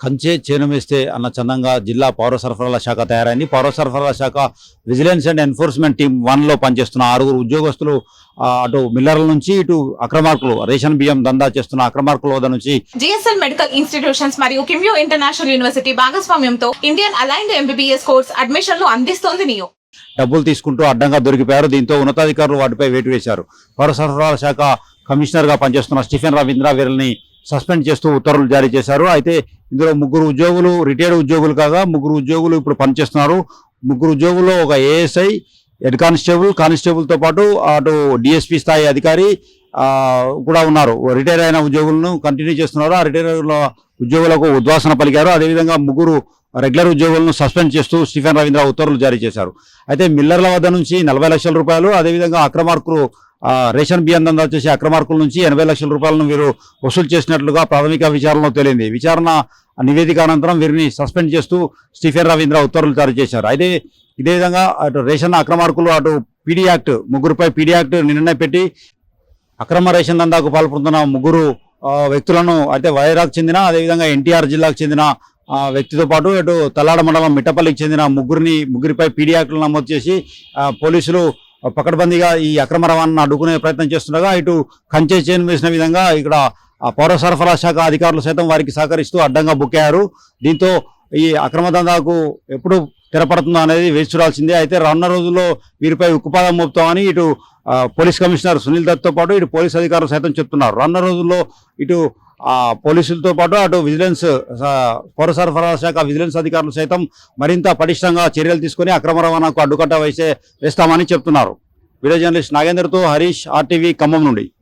కంచే చేనుమేస్తే అన్న చందంగా జిల్లా పౌర సరఫరాల శాఖ తయారైంది. పౌర సరఫరాల శాఖ విజిలెన్స్ అండ్ ఎన్ఫోర్స్మెంట్ టీం 1లో పనిచేస్తున్న 6 ఉద్యోగస్తులు అటు మిల్లర్ల నుంచి ఇటు అక్రమార్కులు రేషన్ బియ్యం దందా చేస్తున్న అక్రమార్కుల వద్ద నుంచి జిఎస్ఎల్ మెడికల్ ఇన్స్టిట్యూషన్స్ మరియు కిమ్యూ ఇంటర్నేషనల్ యూనివర్సిటీ భాగస్వామ్యంతో ఇండియన్ అలైన్డ్ ఎంబీబీఎస్ కోర్స్ అడ్మిషన్లు అందిస్తోంది నియో. డబ్బులు తీసుకుంటూ అడ్డంగా దొరికిపోయారు. దీంతో ఉన్నతాధికారులు వాటిపై వేటు వేశారు. పౌర సరఫరాల శాఖ కమిషనర్గా పనిచేస్తున్న స్టీఫెన్ రవీంద్ర వీరిని సస్పెండ్ చేస్తూ ఉత్తర్వులు జారీ చేశారు. అయితే ఇందులో 3 ఉద్యోగులు రిటైర్డ్ ఉద్యోగులు కాగా 3 ఉద్యోగులు ఇప్పుడు పనిచేస్తున్నారు. 3 ఉద్యోగుల్లో ఒక ఏఎస్ఐ, హెడ్ కానిస్టేబుల్తో పాటు అటు డిఎస్పీ స్థాయి అధికారి కూడా ఉన్నారు. రిటైర్ అయిన ఉద్యోగులను కంటిన్యూ చేస్తున్నారు. ఆ రిటైర్ ఉద్యోగులకు ఉద్వాసన పలికారు. అదేవిధంగా 3 రెగ్యులర్ ఉద్యోగులను సస్పెండ్ చేస్తూ స్టీఫెన్ రవీంద్ర ఉత్తర్వులు జారీ చేశారు. అయితే మిల్లర్ల వద్ద నుంచి 40 లక్షల రూపాయలు, అదేవిధంగా అక్రమార్కులు రేషన్ బియ్యం దందా చేసే అక్రమార్కుల నుంచి 80 లక్షల రూపాయలను వీరు వసూలు చేసినట్లుగా ప్రాథమిక విచారణలో తేలింది. విచారణ నివేదిక అనంతరం వీరిని సస్పెండ్ చేస్తూ స్టీఫెన్ రవీంద్ర ఉత్తర్వులు జారీ చేశారు. అయితే ఇదే విధంగా అటు రేషన్ అక్రమార్కులు అటు పీడీ యాక్ట్ 3పై పీడీ యాక్ట్ నిన్ననే పెట్టి అక్రమ రేషన్ దందాకు పాల్పడుతున్న 3 వ్యక్తులను అయితే వైరాకు చెందిన అదేవిధంగా ఎన్టీఆర్ జిల్లాకు చెందిన వ్యక్తితో పాటు ఇటు తల్లాడ మండలం మిట్టపల్లికి చెందిన ముగ్గురిపై పీడీ యాక్టులు నమోదు చేసి పోలీసులు పకడ్బందీగా ఈ అక్రమ రవాణాను అడ్డుకునే ప్రయత్నం చేస్తుండగా ఇటు కంచే చేను వేసిన విధంగా ఇక్కడ పౌర సరఫరా శాఖ అధికారులు సైతం వారికి సహకరిస్తూ అడ్డంగా బుక్కారు. దీంతో ఈ అక్రమ దందాకు ఎప్పుడు తెరపడుతుందో అనేది వేచి చూడాల్సిందే. అయితే రానున్న రోజుల్లో వీరిపై ఉక్కుపాదం మోపుతామని ఇటు పోలీస్ కమిషనర్ సునీల్ దత్తో పాటు ఇటు పోలీస్ అధికారులు సైతం చెప్తున్నారు. రానున్న రోజుల్లో ఇటు పోలీసులతో పాటు అటు విజిలెన్స్ పౌర సరఫరా శాఖ విజిలెన్స్ అధికారులు సైతం మరింత పటిష్టంగా చర్యలు తీసుకుని అక్రమ రవాణాకు అడ్డుకట్ట వేస్తామని చెప్తున్నారు. వీడియో జర్నలిస్ట్ నాగేందర్తో హరీష్, RTV ఖమ్మం నుండి.